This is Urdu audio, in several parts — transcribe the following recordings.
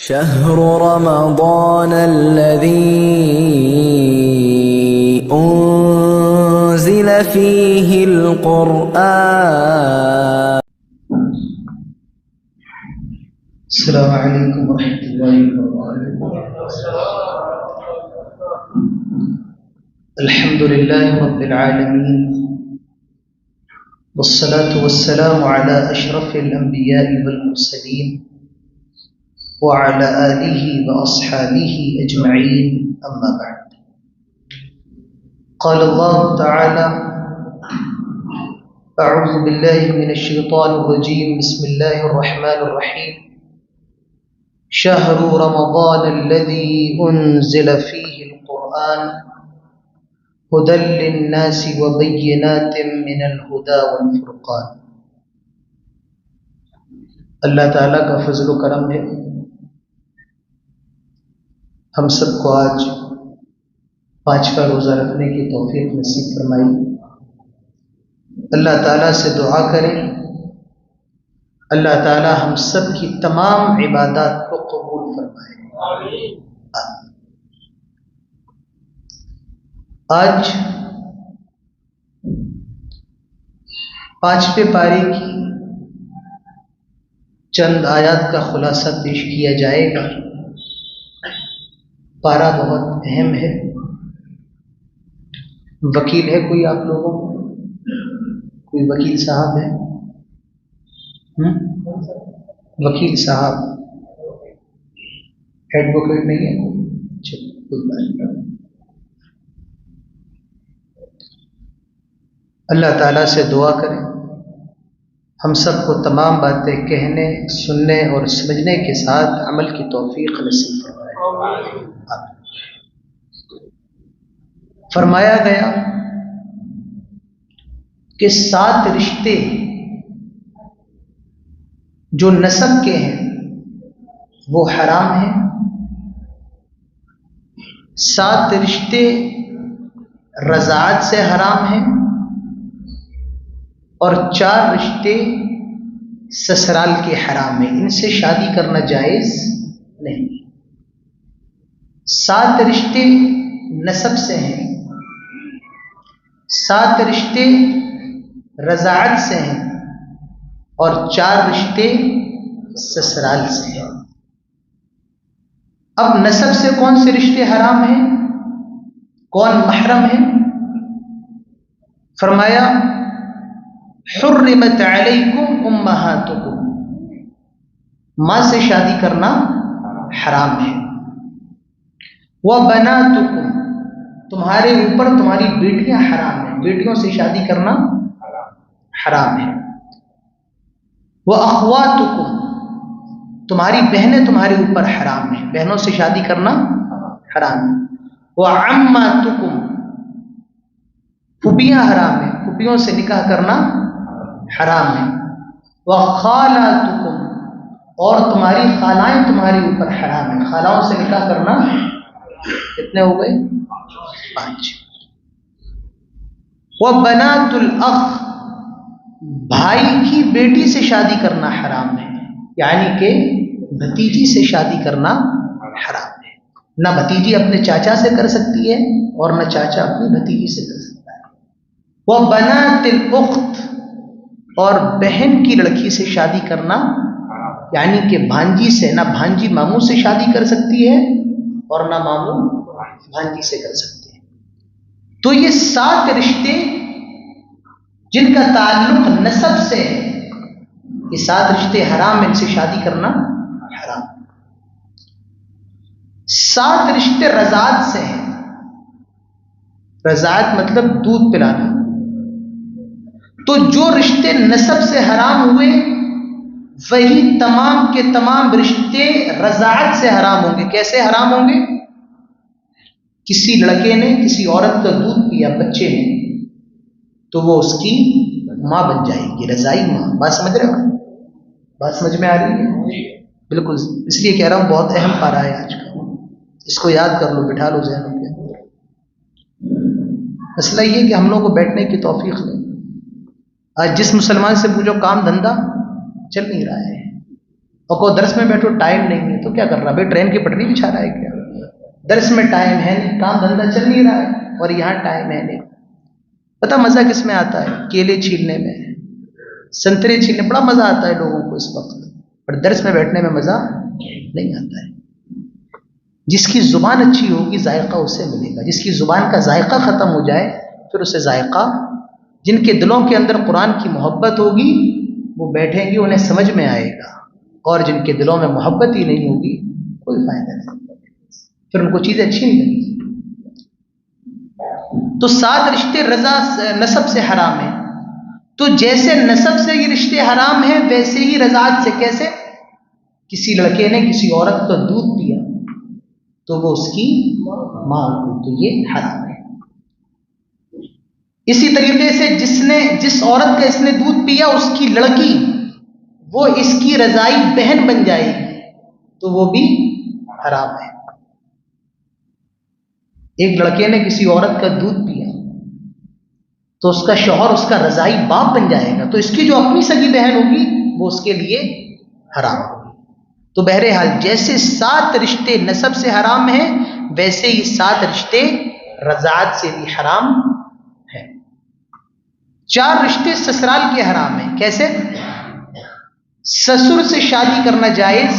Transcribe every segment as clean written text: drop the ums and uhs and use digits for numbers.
شهر رمضان الذي أنزل فيه القرآن. السلام عليكم ورحمة الله وبركاته. الحمد لله رب العالمين، والصلاة والسلام على أشرف الأنبياء والمرسلين وعلى آله وأصحابه أجمعين، أما بعد. قال الله تعالى: أعوذ بالله من الشيطان الرجيم، بسم الله الرحمن الرحيم. شهر رمضان الذي أنزل فيه القرآن هدى للناس وبينات من الهدى والفرقان. اللہ تعالیٰ کا فضل و کرم ہے، ہم سب کو آج 5 کا روزہ رکھنے کی توفیق نصیب فرمائی. اللہ تعالیٰ سے دعا کریں اللہ تعالیٰ ہم سب کی تمام عبادات کو قبول فرمائے. آج 5ویں پارے کی چند آیات کا خلاصہ پیش کیا جائے گا. پارہ بہت اہم ہے. وکیل ہے کوئی آپ لوگوں کو؟ کوئی وکیل صاحب ہے؟ وکیل صاحب ایڈوکیٹ نہیں ہے؟ کوئی بات نہیں. اللہ تعالیٰ سے دعا کریں ہم سب کو تمام باتیں کہنے، سننے اور سمجھنے کے ساتھ عمل کی توفیق نصیب فرمائے. فرمایا گیا کہ 7 رشتے جو نسب کے ہیں وہ حرام ہیں. 7 رشتے رضاعت سے حرام ہیں اور 4 رشتے سسرال کے حرام ہیں. ان سے شادی کرنا جائز نہیں. 7 رشتے نسب سے ہیں، 7 رشتے رضاعت سے ہیں اور 4 رشتے سسرال سے ہیں. اب نسب سے کون سے رشتے حرام ہیں، کون محرم ہیں؟ فرمایا حرمت علیکم امہاتکم، ماں سے شادی کرنا حرام ہے. وبناتکم، تمہارے اوپر تمہاری بیٹیاں حرام ہیں، بیٹیوں سے شادی کرنا حرام ہے. واخواتکم، تمہاری بہنیں تمہارے اوپر حرام ہیں، بہنوں سے شادی کرنا حرام ہے. وعماتکم، پھوپھیاں حرام ہیں، پھوپھیوں سے نکاح کرنا حرام ہے. وخالاتکم، اور تمہاری خالائیں تمہارے اوپر حرام ہیں، خالاؤں سے نکاح کرنا. کتنے ہو گئے؟ 5. وبنات الاخ، بھائی کی بیٹی سے شادی کرنا حرام ہے، یعنی کہ بھتیجی سے شادی کرنا حرام ہے. نہ بھتیجی اپنے چاچا سے کر سکتی ہے اور نہ چاچا اپنی بھتیجی سے کر سکتا ہے. وبنات الاخت، اور بہن کی لڑکی سے شادی کرنا، یعنی کہ بھانجی سے، نہ بھانجی ماموں سے شادی کر سکتی ہے اور نہ ماموں بھانجی سے کر سکتے ہیں. تو یہ 7 رشتے جن کا تعلق نسب سے ہے، یہ 7 رشتے حرام ہیں، ان سے شادی کرنا حرام. 7 رشتے رضاعت سے ہیں. رضاعت مطلب دودھ پلانا. تو جو رشتے نسب سے حرام ہوئے وہی تمام کے تمام رشتے رضاعت سے حرام ہوں گے. کیسے حرام ہوں گے؟ کسی لڑکے نے کسی عورت کا دودھ پیا بچے نے تو وہ اس کی ماں بن جائے گی، رضائی ماں. بات سمجھ رہے ہو؟ بات سمجھ میں آ رہی ہے؟ بالکل. اس لیے کہہ رہا ہوں بہت اہم پارہ ہے آج کا، اس کو یاد کر لو، بٹھا لو ذہنوں کے اندر. مسئلہ یہ کہ ہم لوگوں کو بیٹھنے کی توفیق نہیں. آج جس مسلمان سے پوچھو کام دھندا چل نہیں رہا ہے، اور کوئی درس میں بیٹھو ٹائم نہیں ہے تو کیا کر رہا بھائی؟ ٹرین کی پٹری بچھا رہا ہے کیا؟ درس میں ٹائم ہے نہیں، کام دھندا چل نہیں رہا ہے، اور یہاں ٹائم ہے نہیں۔ پتہ مزہ کس میں آتا ہے؟ کیلے چھیلنے میں، سنترے چھیلنے، بڑا مزہ آتا ہے لوگوں کو اس وقت، پر درس میں بیٹھنے میں مزہ نہیں آتا ہے۔ جس کی زبان اچھی ہوگی ذائقہ اسے ملے گا، جس کی زبان کا ذائقہ ختم ہو جائے پھر اسے ذائقہ، جن کے دلوں کے اندر قرآن کی محبت ہوگی وہ بیٹھیں گی، انہیں سمجھ میں آئے گا، اور جن کے دلوں میں محبت ہی نہیں ہوگی کوئی فائدہ نہیں، پھر ان کو چیزیں اچھی نہیں لگیں۔ تو 7 رشتے رضا نسب سے حرام ہیں، تو جیسے نسب سے یہ رشتے حرام ہیں ویسے ہی رضاعت سے۔ کیسے؟ کسی لڑکے نے کسی عورت کا دودھ پیا تو وہ اس کی ماں ہوئی، تو یہ حرام ہے۔ اسی طریقے سے جس عورت کا اس نے دودھ پیا اس کی لڑکی وہ اس کی رضائی بہن بن جائے گی تو وہ بھی حرام ہے۔ ایک لڑکے نے کسی عورت کا دودھ پیا تو اس کا شوہر اس کا رضائی باپ بن جائے گا، تو اس کی جو اپنی سگی بہن ہوگی وہ اس کے لیے حرام ہوگی۔ تو بہرحال جیسے 7 رشتے نسب سے حرام ہیں ویسے ہی 7 رشتے رضاعت سے بھی حرام ہیں۔ 4 رشتے سسرال کے حرام ہیں۔ کیسے؟ سسر سے شادی کرنا جائز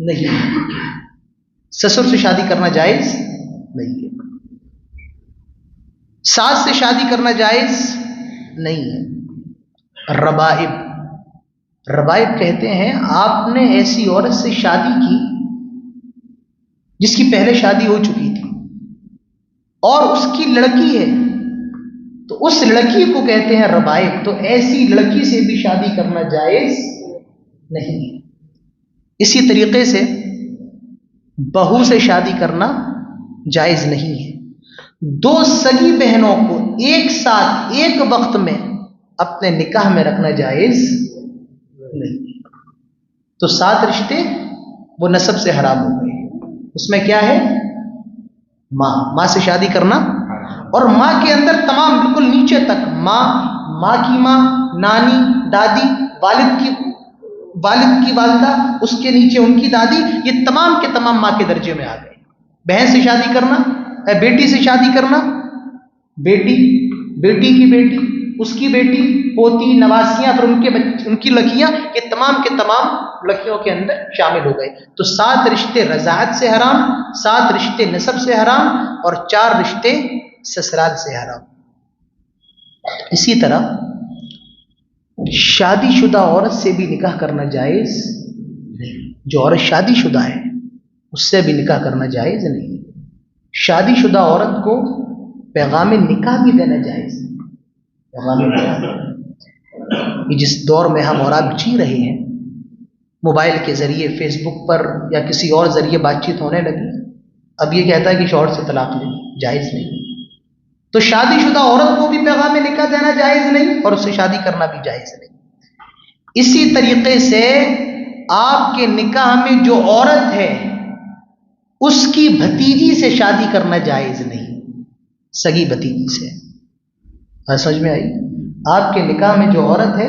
نہیں، سسر سے شادی کرنا جائز نہیں ہے، ساس سے شادی کرنا جائز نہیں ہے۔ ربائب کہتے ہیں آپ نے ایسی عورت سے شادی کی جس کی پہلے شادی ہو چکی تھی اور اس کی لڑکی ہے تو اس لڑکی کو کہتے ہیں ربائب، تو ایسی لڑکی سے بھی شادی کرنا جائز نہیں ہے۔ اسی طریقے سے بہو سے شادی کرنا جائز نہیں ہے۔ 2 سگی بہنوں کو ایک ساتھ ایک وقت میں اپنے نکاح میں رکھنا جائز نہیں ہے۔ تو 7 رشتے وہ نسب سے حرام ہو گئے۔ اس میں کیا ہے؟ ماں سے شادی کرنا، اور ماں کے اندر تمام بالکل نیچے تک ماں کی ماں، نانی، دادی، والد کی والدہ، اس کے نیچے ان کی دادی، یہ تمام کے تمام ماں کے درجے میں آ گئے۔ بہن سے شادی کرنا، بیٹی سے شادی کرنا، بیٹی کی بیٹی، اس کی بیٹی، پوتی، نواسیاں، پھر ان کی لڑکیاں، یہ تمام کے تمام لڑکیوں کے اندر شامل ہو گئے۔ تو 7 رشتے رضاعت سے حرام، 7 رشتے نسب سے حرام، اور 4 رشتے سسرال سے حرام۔ اسی طرح شادی شدہ عورت سے بھی نکاح کرنا جائز نہیں۔ جو عورت شادی شدہ ہے اس سے بھی نکاح کرنا جائز نہیں۔ شادی شدہ عورت کو پیغام نکاح بھی دینا جائز نہیں۔ پیغام نکاح، جس دور میں ہم اور آپ جی رہے ہیں، موبائل کے ذریعے، فیس بک پر یا کسی اور ذریعے بات چیت ہونے لگی، اب یہ کہتا ہے کہ شوہر سے طلاق لے، جائز نہیں۔ تو شادی شدہ عورت کو بھی پیغام نکاح دینا جائز نہیں اور اس سے شادی کرنا بھی جائز نہیں۔ اسی طریقے سے آپ کے نکاح میں جو عورت ہے اس کی بھتیجی سے شادی کرنا جائز نہیں، سگی بھتیجی سے۔ سمجھ میں آئی؟ آپ کے نکاح میں جو عورت ہے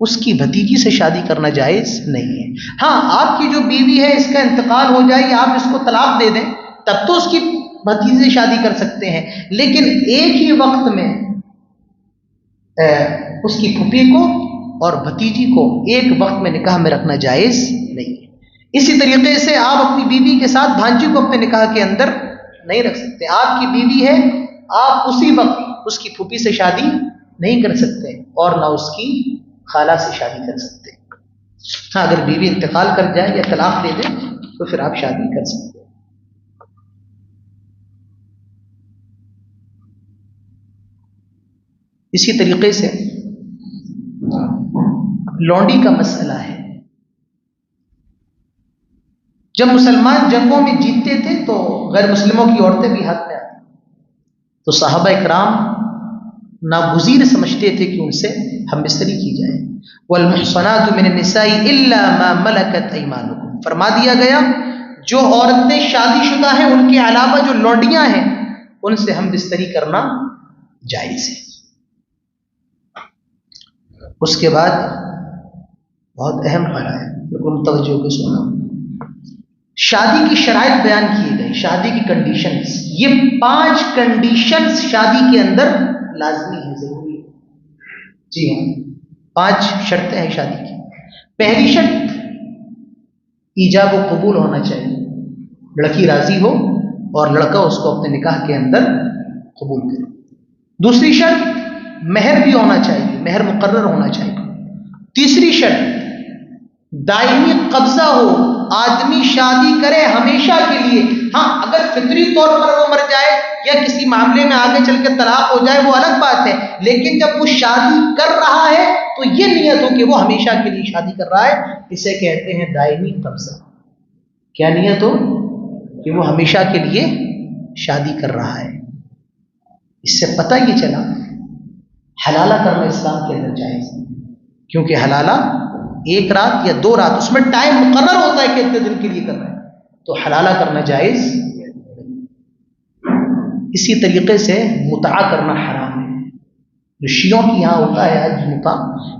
اس کی بھتیجی سے شادی کرنا جائز نہیں ہے۔ ہاں، آپ کی جو بیوی ہے اس کا انتقال ہو جائے، آپ اس کو طلاق دے دیں تب تو اس کی بھتیجی سے شادی کر سکتے ہیں، لیکن ایک ہی وقت میں اس کی پھوپھی کو اور بھتیجی کو ایک وقت میں نکاح میں رکھنا جائز نہیں ہے۔ اسی طریقے سے آپ اپنی بیوی کے ساتھ بھانجی کو اپنے نکاح کے اندر نہیں رکھ سکتے۔ آپ کی بیوی ہے، آپ اسی وقت اس کی پھوپھی سے شادی نہیں کر سکتے اور نہ اس کی خالہ سے شادی کر سکتے۔ ہاں، اگر بیوی انتقال کر جائے یا طلاق دے دے تو پھر آپ شادی کر سکتے۔ اسی طریقے سے لونڈی کا مسئلہ ہے۔ جب مسلمان جنگوں میں جیتتے تھے تو غیر مسلموں کی عورتیں بھی ہاتھ میں آتی، تو صحابہ اکرام ناگزیر سمجھتے تھے کہ ان سے ہم بستری کی جائے۔ والمحصنات من النساء الا ما ملكت ايمانكم، فرما دیا گیا جو عورتیں شادی شدہ ہیں ان کے علاوہ جو لونڈیاں ہیں ان سے ہم بستری کرنا جائز ہے۔ اس کے بعد بہت اہم پڑا ہے، بالکل متوجہ ہو کے سننا. شادی کی شرائط بیان کیے گئے, شادی کی کنڈیشنز. یہ 5 کنڈیشنز شادی کے اندر لازمی ہے, ضروری ہے. جی ہاں, 5 شرطیں ہیں شادی کی. پہلی شرط ایجاب و قبول ہونا چاہیے, لڑکی راضی ہو اور لڑکا اس کو اپنے نکاح کے اندر قبول کرے. دوسری شرط مہر بھی ہونا چاہیے, مہر مقرر ہونا چاہیے. تیسری شرط دائمی قبضہ ہو, آدمی شادی کرے ہمیشہ کے لیے. ہاں اگر فطری طور پر وہ مر جائے یا کسی معاملے میں آگے چل کے طلاق ہو جائے وہ الگ بات ہے, لیکن جب وہ شادی کر رہا ہے تو یہ نیت ہو کہ وہ ہمیشہ کے لیے شادی کر رہا ہے, اسے کہتے ہیں دائمی قبضہ. کیا نیت ہو کہ وہ ہمیشہ کے لیے شادی کر رہا ہے. اس سے پتہ یہ چلا حلالہ کرنا اسلام کے اندر جائز ہے, کیونکہ حلالہ 1 رات یا 2 رات, اس میں ٹائم مقرر ہوتا ہے کہ اتنے دن کے لیے کرنا ہے, تو حلالہ کرنا جائز. اسی طریقے سے متعہ کرنا حرام ہے. جو شیعوں کی یہاں ہوتا ہے آج متعہ,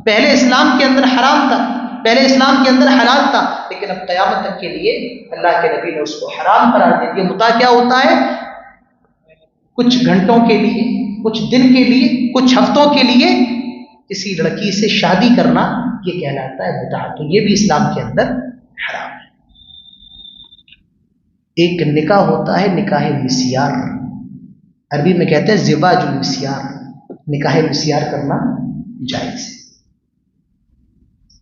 پہلے اسلام کے اندر حرام تھا, پہلے اسلام کے اندر حلال تھا, لیکن اب قیامت تک کے لیے اللہ کے نبی نے اس کو حرام قرار دے دیا. متعہ کیا ہوتا ہے؟ کچھ گھنٹوں کے لیے, کچھ دن کے لیے, کچھ ہفتوں کے لیے کسی لڑکی سے شادی کرنا, یہ کہلاتا ہے متعہ. تو یہ بھی اسلام کے اندر حرام ہے. ایک نکاح ہوتا ہے نکاح مسیار, عربی میں کہتے ہیں زواج المسیار. نکاح مسیار کرنا جائز ہے.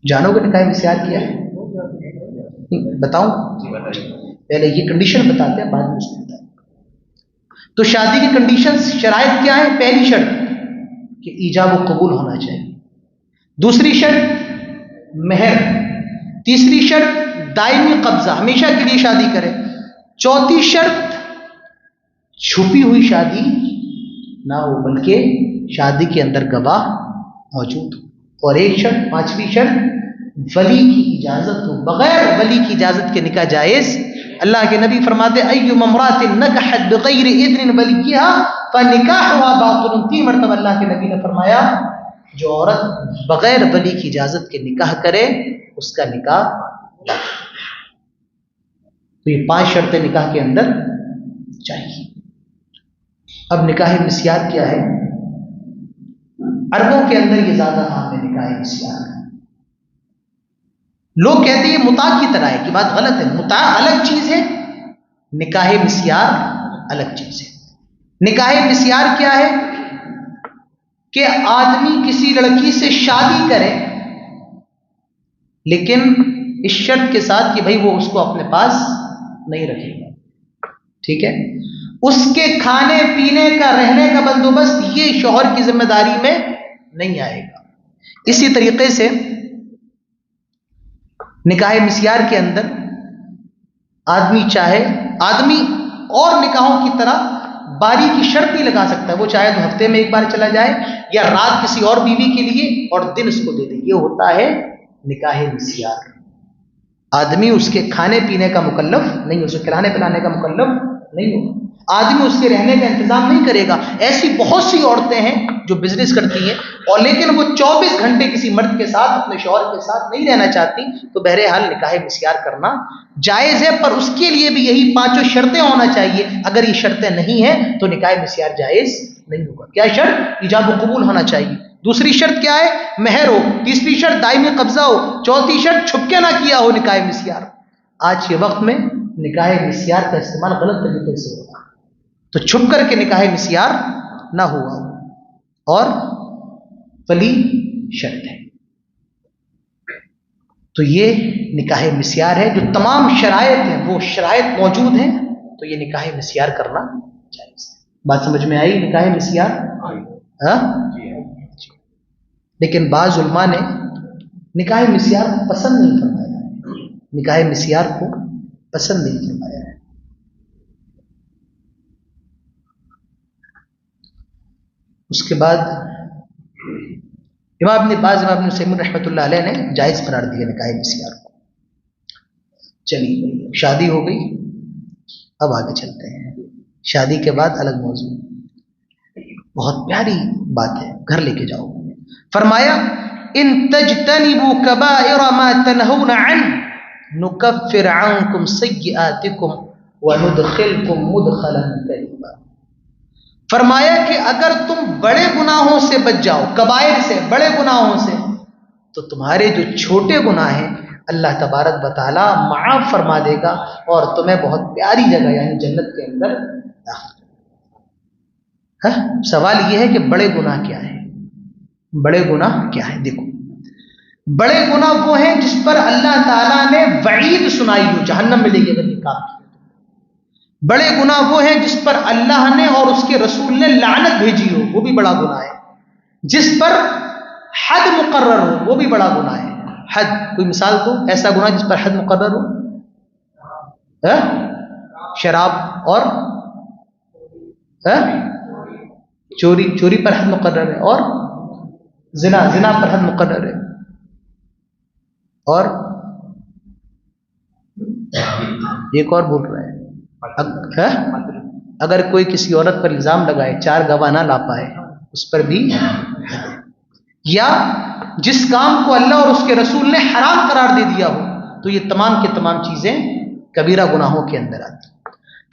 جانو گے نکاح مسیار کیا ہے؟ بتاؤں؟ پہلے یہ کنڈیشن بتاتے ہیں, بعد میں اس کو بتائیں. تو شادی کی کنڈیشن شرائط کیا ہے؟ پہلی شرط کہ ایجاب و قبول ہونا چاہیے. دوسری شرط مہر. تیسری شرط دائمی قبضہ, ہمیشہ کے لیے شادی کرے. چوتھی شرط چھپی ہوئی شادی نہ ہو بلکہ شادی کے اندر گواہ موجود ہو. اور ایک شرط, 5ویں شرط ولی کی اجازت ہو. بغیر ولی کی اجازت کے نکاح جائز. اللہ کے نبی فرماتے ایما امرأۃ نکحت بغیر اذن ولیھا فنکاحها باطل. 3 مرتبہ اللہ کے نبی نے فرمایا جو عورت بغیر ولی کی اجازت کے نکاح کرے اس کا نکاح باطل. تو یہ 5 شرطیں نکاح کے اندر چاہیے. اب نکاح مسیار کیا ہے؟ عربوں کے اندر یہ زیادہ عام ہے نکاح مسیار. لوگ کہتے ہیں متاع کی طرح ہے, کہ بات غلط ہے. متاع الگ چیز ہے, نکاح مسیار الگ چیز ہے. نکاح مسیار کیا ہے؟ کہ آدمی کسی لڑکی سے شادی کرے لیکن اس شرط کے ساتھ کہ بھائی وہ اس کو اپنے پاس نہیں رکھے گا, ٹھیک ہے, اس کے کھانے پینے کا رہنے کا بندوبست یہ شوہر کی ذمہ داری میں نہیں آئے گا. اسی طریقے سے نکاح مسیار کے اندر آدمی چاہے, آدمی اور نکاحوں کی طرح باری کی شرط نہیں لگا سکتا. وہ چاہے تو ہفتے میں 1 بار چلا جائے یا رات کسی اور بیوی کے لیے اور دن اس کو دے دے. یہ ہوتا ہے نکاح مسیار. آدمی اس کے کھانے پینے کا مکلف نہیں, اسے کھلانے پلانے کا مکلف نہیں ہوگا. آدمی اس کے رہنے کا انتظام نہیں کرے گا. ایسی بہت سی عورتیں ہیں جو بزنس کرتی ہیں اور لیکن وہ 24 گھنٹے کسی مرد کے ساتھ, اپنے شوہر کے ساتھ نہیں رہنا چاہتی. تو بہرحال نکاح مسیار کرنا جائز ہے, پر اس کے لیے بھی یہی 5 شرطیں ہونا چاہیے. اگر یہ شرطیں نہیں ہیں تو نکاح مسیار جائز نہیں ہوگا. کیا شرط؟ ایجاب و قبول ہونا چاہیے. دوسری شرط کیا ہے؟ مہر ہو. تیسری شرط دائمی قبضہ ہو. چوتھی شرط چھپ کے نہ کیا ہو نکاح مسیار. آج کے وقت میں نکاح مسیار کا استعمال غلط طریقے سے ہوگا, تو چھپ کر کے نکاح مسیار نہ ہوا. اور ولی شرط ہے. تو یہ نکاح مسیار ہے. جو تمام شرائط ہیں وہ شرائط موجود ہیں, تو یہ نکاح مسیار کرنا جائز ہے. بات سمجھ میں آئی؟ نکاح مسیار. ہاں, لیکن بعض علماء نے نکاح مسیار کو پسند نہیں فرمایا. نکاح مسیار کو پسند نہیں فرمایا ہے. اس کے بعد امام ابن عثیمین رحمۃ اللہ علیہ نے جائز قرار دیا نکاح مسیار کو. چلیے شادی ہو گئی, اب آگے چلتے ہیں. شادی کے بعد الگ موضوع, بہت پیاری بات ہے, گھر لے کے جاؤ. فرمایا ان تجتنبوا کبائر ما تنہون عنہ نکفر عنکم سیئاتکم وندخلکم مدخلا کریما. فرمایا کہ اگر تم بڑے گناہوں سے بچ جاؤ، کبائر سے، بڑے گناہوں سے، تو تمہارے جو چھوٹے گناہ ہیں اللہ تبارک و تعالی معاف فرما دے گا اور تمہیں بہت پیاری جگہ یعنی جنت کے اندر داخل. سوال یہ ہے کہ بڑے گناہ کیا ہیں؟ بڑے گناہ کیا ہیں؟ دیکھو، بڑے گناہ وہ ہیں جس پر اللہ تعالیٰ نے وعید سنائی ہو، جہنم میں لے کے اگر یہ کام کیا. بڑے گناہ وہ ہیں جس پر اللہ نے اور اس کے رسول نے لعنت بھیجی ہو، وہ بھی بڑا گناہ ہے. جس پر حد مقرر ہو، وہ بھی بڑا گناہ ہے. حد، کوئی مثال دو ایسا گناہ جس پر حد مقرر ہو. شراب اور چوری پر حد مقرر ہے، اور زنا پر حد مقرر ہے، اور ایک اور بول رہے ہیں اگر کوئی کسی عورت پر الزام لگائے، 4 گواہ نہ لا پائے، اس پر بھی. یا جس کام کو اللہ اور اس کے رسول نے حرام قرار دے دیا ہو، تو یہ تمام کے تمام چیزیں کبیرہ گناہوں کے اندر آتی.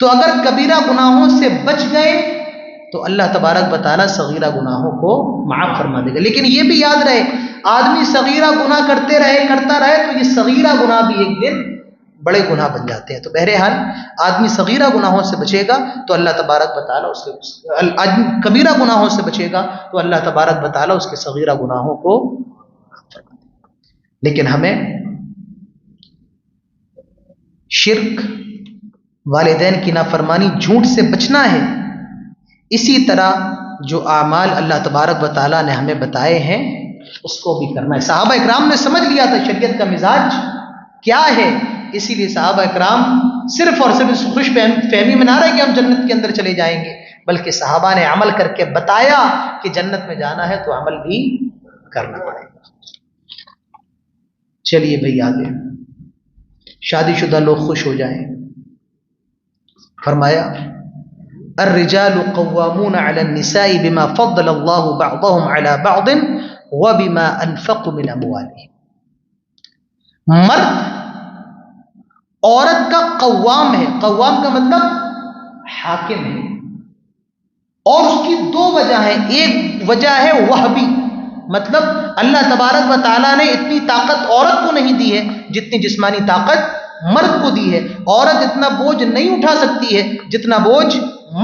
تو اگر کبیرہ گناہوں سے بچ گئے تو اللہ تبارک و تعالیٰ صغیرہ گناہوں کو معاف فرما دے گا. لیکن یہ بھی یاد رہے، آدمی صغیرہ گناہ کرتا رہے تو یہ صغیرہ گناہ بھی ایک دن بڑے گناہ بن جاتے ہیں. تو بہرحال آدمی صغیرہ گناہوں سے بچے گا تو اللہ تبارک و تعالیٰ اس کے، آدمی کبیرہ گناہوں سے بچے گا تو اللہ تبارک و تعالیٰ اس کے صغیرہ گناہوں کو فرما دے گا. لیکن ہمیں شرک، والدین کی نافرمانی، جھوٹ سے بچنا ہے. اسی طرح جو اعمال اللہ تبارک و تعالیٰ نے ہمیں بتائے ہیں اس کو بھی کرنا ہے. صحابہ اکرام نے سمجھ لیا تھا شریعت کا مزاج کیا ہے، اسی لیے صحابہ اکرام صرف اور صرف اس خوش فہمی میں نہ رہے کہ ہم جنت کے اندر چلے جائیں گے، بلکہ صحابہ نے عمل کر کے بتایا کہ جنت میں جانا ہے تو عمل بھی کرنا پڑے گا. چلیے بھائی آگے، شادی شدہ لوگ خوش ہو جائیں. فرمایا الرجال قوامون على النساء بما فضل الله بعضهم على بعض وبما انفقوا من اموالهم. مرد عورت کا قوام ہے، قوام کا مطلب حاکم ہے، اور اس کی 2 وجہ ہیں. ایک وجہ ہے وہبی، مطلب اللہ تبارک و تعالیٰ نے اتنی طاقت عورت کو نہیں دی ہے جتنی جسمانی طاقت مرد کو دی ہے. عورت اتنا بوجھ نہیں اٹھا سکتی ہے جتنا بوجھ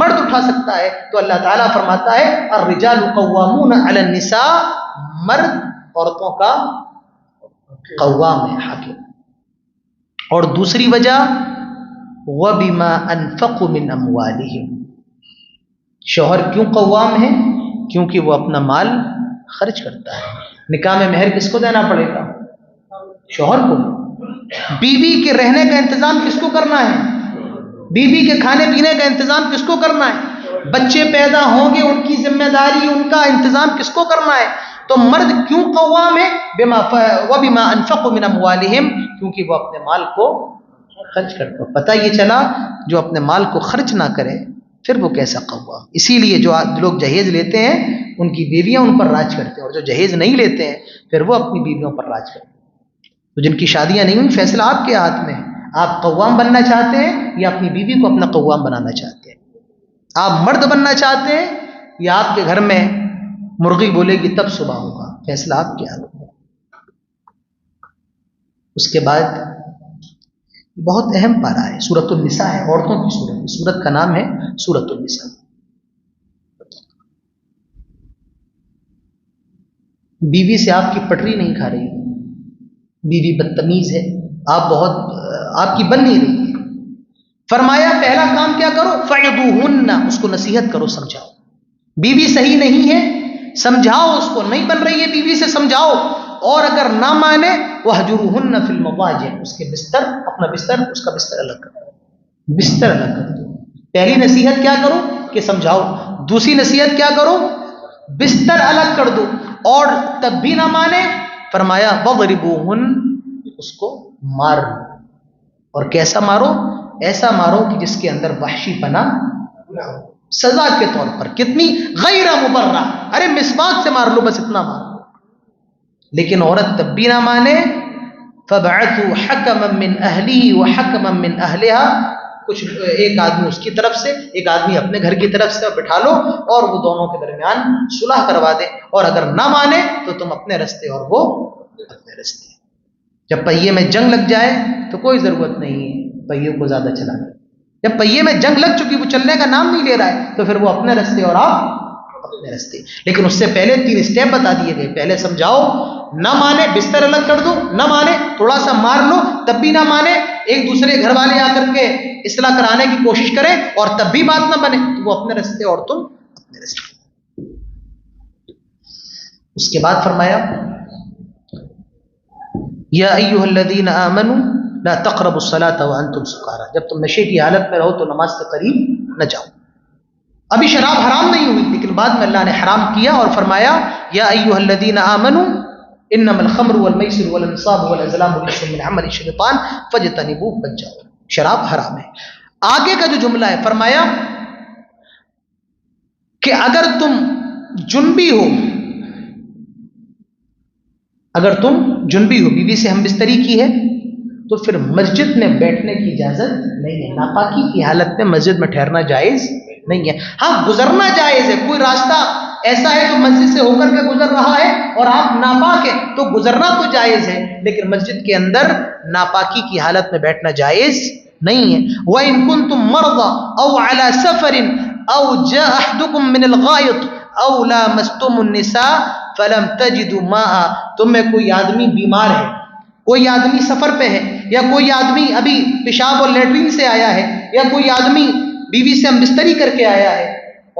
مرد اٹھا سکتا ہے. تو اللہ تعالیٰ فرماتا ہے الرجال قوامون علی النساء، مرد عورتوں کا قوام ہے، حاکم. اور دوسری وجہ وَبِمَا أَنفَقُوا مِنْ أَمْوَالِهِمْ، شوہر کیوں قوام ہے؟ کیونکہ وہ اپنا مال خرچ کرتا ہے. نکاح میں مہر کس کو دینا پڑے گا؟ شوہر کو. بیوی کے رہنے کا انتظام کس کو کرنا ہے؟ بیوی کے کھانے پینے کا انتظام کس کو کرنا ہے؟ بچے پیدا ہوں گے ان کی ذمہ داری، ان کا انتظام کس کو کرنا ہے؟ تو مرد کیوں قوام ہے؟ وَبِمَا أَنفَقُوا مِنْ أَمْوَالِهِمْ، کیونکہ وہ اپنے مال کو خرچ کرتا. پتہ یہ چلا جو اپنے مال کو خرچ نہ کرے پھر وہ کیسا قوام. اسی لیے جو لوگ جہیز لیتے ہیں ان کی بیویاں ان پر راج کرتے ہیں، اور جو جہیز نہیں لیتے ہیں پھر وہ اپنی بیویوں پر راج کرتے ہیں. تو جن کی شادیاں نہیں ہوئی، فیصلہ آپ کے ہاتھ میں ہے. آپ قوام بننا چاہتے ہیں یا اپنی بیوی کو اپنا قوام بنانا چاہتے ہیں؟ آپ مرد بننا چاہتے ہیں یا آپ کے گھر میں مرغی بولے گی تب صبح ہوگا؟ فیصلہ آپ کے ہاتھ میں. اس کے بعد بہت اہم پارہ ہے، سورۃ النساء ہے، عورتوں کی سورت. سورت کا نام ہے سورۃ النساء. بیوی سے آپ کی پٹری نہیں کھا رہی، بیوی بدتمیز ہے، آپ کی بن نہیں رہی ہے. فرمایا پہلا کام کیا کرو؟ فَعِظُوهُنَّ، اس کو نصیحت کرو، سمجھاؤ. بیوی صحیح نہیں ہے سمجھاؤ اس کو، نہیں بن رہی ہے بیوی سے سمجھاؤ، اور اگر نہ مانے وَهْجُرُوهُنَّ فِي الْمَضَاجِعِ، اس کے بستر، اپنا بستر، اس کا بستر الگ کر دو، بستر الگ کر دو. پہلی نصیحت کیا کرو کہ سمجھاؤ. دوسری نصیحت کیا کرو؟ بستر الگ کر دو. اور تب بھی نہ مانے فرمایا وَضْرِبُوهُنَّ، اس کو مار لو. اور کیسا مارو؟ ایسا مارو کہ جس کے اندر وحشی پنا نہ ہو، سزا کے طور پر. کتنی؟ غیر مبرہ، ارے مسواک سے مار لو، بس اتنا مار لو. لیکن عورت تب بھی نہ مانے. فَبَعَثُوا حَكَمًا مِّنْ أَهْلِهِ وَحَكَمًا مِّنْ أَهْلِهَا، کچھ ایک آدمی اس کی طرف سے ایک آدمی اپنے گھر کی طرف سے بٹھا لو اور وہ دونوں کے درمیان صلح کروا دے، اور اگر نہ مانے تو تم اپنے رستے اور وہ اپنے رستے. جب پہیے میں جنگ لگ جائے تو کوئی ضرورت نہیں ہے پہیے کو زیادہ چلانے. جب پہیے میں جنگ لگ چکی، وہ چلنے کا نام نہیں لے رہا ہے، تو پھر وہ اپنے رستے اور آپ اپنے رستے. لیکن اس سے پہلے 3 اسٹیپ بتا دیے گئے. پہلے سمجھاؤ، نہ مانے بستر الگ کر دو، نہ مانے تھوڑا سا مار لو، تب بھی نہ مانے ایک دوسرے گھر والے آ کر کے اصلاح کرانے کی کوشش کریں اور تب بھی بات نہ بنے تو وہ اپنے رستے اور تم اپنے رستے. اس کے بعد فرمایا یا ایھا الذین آمنوا لا تقربوا الصلاة وانتم سکارى، جب تم نشے کی حالت میں رہو تو نماز کے قریب نہ جاؤ. ابھی شراب حرام نہیں ہوئی لیکن بعد میں اللہ نے حرام کیا اور فرمایا یا ایھا الذین آمنوا انما الخمر والمیسر والانصاب والازلام رجس من عمل الشیطان فاجتنبوه، بچ جاؤ. شراب حرام ہے. آگے کا جو جملہ ہے فرمایا کہ اگر تم جنبی ہو، اگر تم جنبی ہو، بیوی سے ہم بستری کی ہے، تو پھر مسجد میں بیٹھنے کی اجازت نہیں ہے. ناپاکی کی حالت میں مسجد میں ٹھہرنا جائز نہیں ہے. ہاں گزرنا جائز ہے. کوئی راستہ ایسا ہے جو مسجد سے ہو کر کے گزر رہا ہے اور آپ ناپاک ہیں تو گزرنا تو جائز ہے، لیکن مسجد کے اندر ناپاکی کی حالت میں بیٹھنا جائز نہیں ہے. وَإِن كُنتُم مَرْضَىٰ أَوْ عَلَىٰ سَفَرٍ أَوْ جَاءَ أَحَدُكُم مِّنَ الْغَائِطِ أَوْ لَامَسْتُمُ النِّسَاءَ فَلَمْ تَجِدُوا مَاءً، تم میں کوئی آدمی بیمار ہے، کوئی آدمی سفر پہ ہے، یا کوئی آدمی ابھی پیشاب اور لیٹرین سے آیا ہے، یا کوئی آدمی بیوی سے ہم بستری کر کے آیا ہے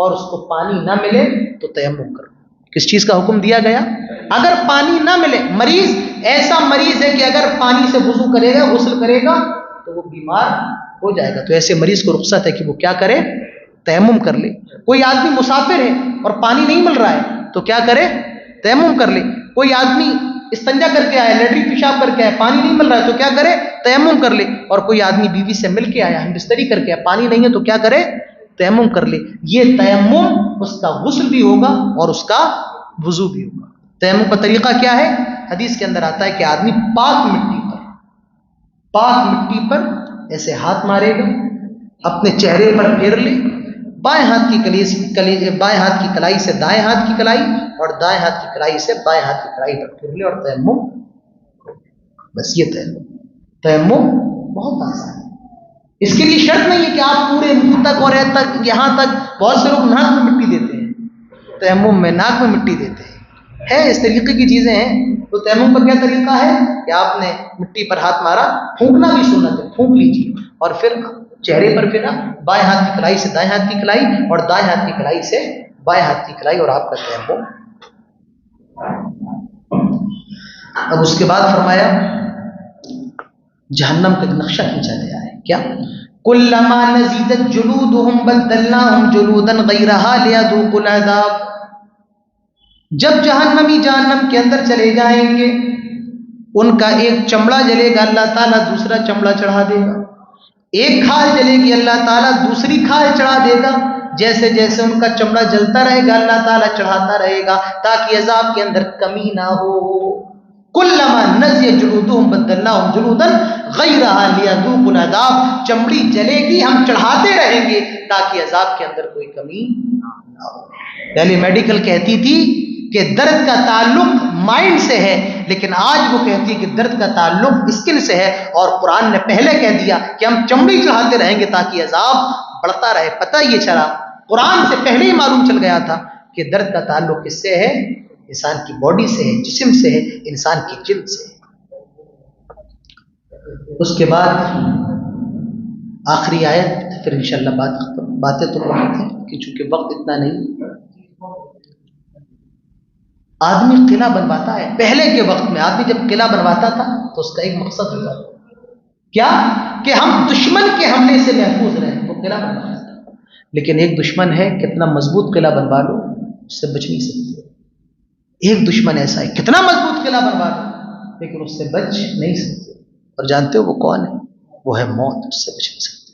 اور اس کو پانی نہ ملے تو تیمم کرو. کس چیز کا حکم دیا گیا؟ اگر پانی نہ ملے، مریض ایسا مریض ہے کہ اگر پانی سے وضو کرے گا، غسل کرے گا تو وہ بیمار ہو جائے گا، تو ایسے مریض کو رخصت ہے کہ وہ کیا کرے؟ تیمم کر لے. کوئی آدمی مسافر ہے اور پانی نہیں مل رہا ہے تو کیا کرے؟ تیمم کر لے. کوئی آدمی استنجا کر کے آیا، لیٹرین پیشاب کر کے آیا، پانی نہیں مل رہا ہے تو کیا کرے؟ تیمم کر لے. اور کوئی آدمی بیوی سے مل کے آیا، ہم بستری کر کے آیا، پانی نہیں ہے تو کیا کرے؟ تیمم کر لے. یہ تیمم اس کا غسل بھی ہوگا اور اس کا وضو بھی ہوگا. تیمم کا طریقہ کیا ہے؟ حدیث کے اندر آتا ہے کہ آدمی پاک مٹی پر ایسے ہاتھ مارے گا، اپنے چہرے پر پھیر لے، بائیں ہاتھ کی کلائی سے دائیں ہاتھ کی کلائی اور دائیں ہاتھ کی کلائی سے بائیں ہاتھ کی کلائی پر پھیر لے اور تیمم. بس یہ تیمم بہت آسان ہے. اس کے لیے شرط نہیں ہے کہ آپ پورے منہ تک اور یہاں تک. بہت سے لوگ ناک میں مٹی دیتے ہیں، تیمم میں ناک میں مٹی دیتے ہیں، اس طریقے کی چیزیں ہیں. تو تیمم کا کیا طریقہ ہے کہ آپ نے مٹی پر ہاتھ مارا، پھونکنا بھی سنت ہے، پھونک لیجیے اور پھر چہرے پر پھرا، بائیں ہاتھ کی کلائی سے دائیں ہاتھ کی کلائی اور دائیں ہاتھ کی کلائی سے بائیں ہاتھ کی کلائی اور آپ کا تیمم. اب اس کے بعد فرمایا جہنم کا نقشہ کھینچا گیا ہے. کیا؟ کلما نضجت جلودهم بدلناهم جلودا غیرها لیذوقوا العذاب. جب جہنمی جہنم کے اندر چلے جائیں گے، ان کا ایک چمڑا جلے گا، اللہ تعالیٰ دوسرا چمڑا چڑھا دے گا. ایک کھال جلے گی، اللہ تعالیٰ دوسری کھال چڑھا دے گا. جیسے جیسے ان کا چمڑا جلتا رہے گا اللہ تعالیٰ چڑھاتا رہے گا تاکہ عذاب کے اندر کمی نہ ہو. کلما نضجت جلودهم بدلناهم جلودا غیرها لیذوقوا العذاب. چمڑی جلے گی، ہم چڑھاتے رہیں گے تاکہ عذاب کے اندر کوئی کمی نہ ہو. پہلے میڈیکل کہتی تھی کہ درد کا تعلق مائنڈ سے ہے، لیکن آج وہ کہتی ہے کہ درد کا تعلق اسکن سے ہے. اور قرآن نے پہلے کہہ دیا کہ ہم چمڑی چڑھاتے رہیں گے تاکہ عذاب بڑھتا رہے. پتہ یہ چلا، قرآن سے پہلے ہی معلوم چل گیا تھا کہ درد کا تعلق کس سے ہے؟ انسان کی باڈی سے ہے، جسم سے ہے، انسان کی جلد سے ہے. اس کے بعد آخری آیت، پھر انشاءاللہ باتیں تو بہت ہیں کہ چونکہ وقت اتنا نہیں. آدمی قلعہ بنواتا ہے. پہلے کے وقت میں آدمی جب قلعہ بنواتا تھا تو اس کا ایک مقصد ہوتا تھا، کیا؟ کہ ہم دشمن کے حملے سے محفوظ رہیں. وہ قلعہ بنواتا تھا. لیکن ایک دشمن ہے، کتنا مضبوط قلعہ بنوا لو اس سے بچ نہیں سکتے. ایک دشمن ایسا ہے، کتنا مضبوط قلعہ بنوا لو لیکن اس سے بچ نہیں سکتے. اور جانتے ہو وہ کون ہے؟ وہ ہے موت. اس سے بچ نہیں سکتے.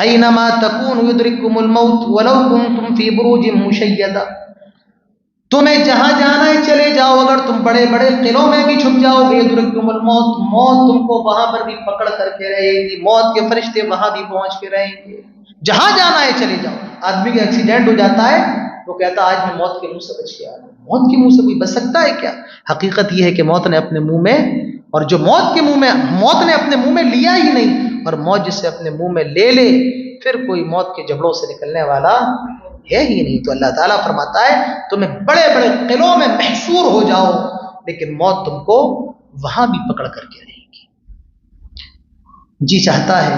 اینما تکونوا یدرککم الموت ولو کنتم فی بروج مشیدہ. تمہیں جہاں جانا ہے چلے جاؤ، اگر تم بڑے بڑے قلعوں میں بھی چھپ جاؤ گے یدرککم الموت، موت تم کو وہاں پر بھی پکڑ کر کے رہے گی، موت کے فرشتے وہاں بھی پہنچ کے رہیں گے، جہاں جانا ہے چلے جاؤ۔ آدمی کا ایکسیڈنٹ ہو جاتا ہے، وہ کہتا ہے آج میں موت کے منہ سے بچ گیا۔ موت کے منہ سے کوئی بچ سکتا ہے کیا؟ حقیقت یہ ہے کہ موت نے اپنے منہ میں، اور جو موت کے منہ میں، موت نے اپنے منہ میں لیا ہی نہیں، اور موت جسے اپنے منہ میں لے لے پھر کوئی موت کے جبڑوں سے نکلنے والا ہے ہی نہیں۔ تو اللہ تعالیٰ فرماتا ہے تمہیں بڑے بڑے قلعوں میں محصور ہو جاؤ لیکن موت تم کو وہاں بھی پکڑ کر کے رہے گی۔ جی چاہتا ہے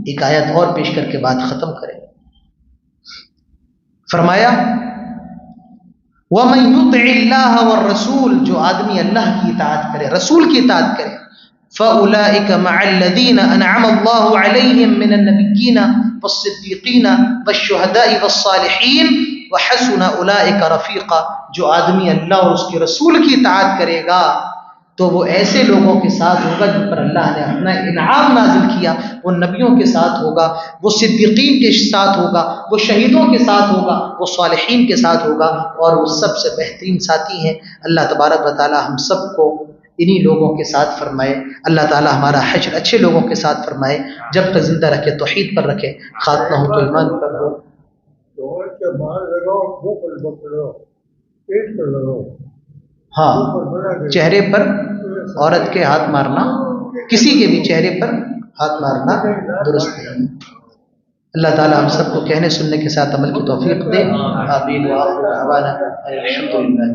ایک آیت اور پیش کر کے بات ختم کریں۔ فرمایا وَمَن يُطِعِ اللَّهَ وَالرَّسُولَ، جو آدمی اللہ کی اطاعت کرے، رسول کی اطاعت کرے، فَأُولَئِكَ مَعَ الَّذِينَ أَنْعَمَ اللَّهُ عَلَيْهِم مِّنَ النَّبِيِّينَ وَالصِّدِّيقِينَ وَالشُّهَدَاءِ وَالصَّالِحِينَ وَحَسُنَ أُولَئِكَ رَفِيقًا۔ جو آدمی اللہ اور اس کے رسول کی اطاعت کرے گا تو وہ ایسے لوگوں کے ساتھ ہوگا جن پر اللہ نے اپنا انعام نازل کیا، وہ نبیوں کے ساتھ ہوگا، وہ صدیقین کے ساتھ ہوگا، وہ شہیدوں کے ساتھ ہوگا، وہ صالحین کے ساتھ ہوگا، اور وہ سب سے بہترین ساتھی ہیں۔ اللہ تبارک و تعالی ہم سب کو انہی لوگوں کے ساتھ فرمائے۔ اللہ تعالی ہمارا حشر اچھے لوگوں کے ساتھ فرمائے، جب تک زندہ رکھے توحید پر رکھے، خاتمہ ہو تو ایمان پر ہو۔ ہاں، چہرے پر عورت کے ہاتھ مارنا، کسی کے بھی چہرے پر ہاتھ مارنا درست نہیں۔ اللہ تعالی ہم سب کو کہنے سننے کے ساتھ عمل کی توفیق دے۔ آمین وآخر دعوانا الحمدللہ۔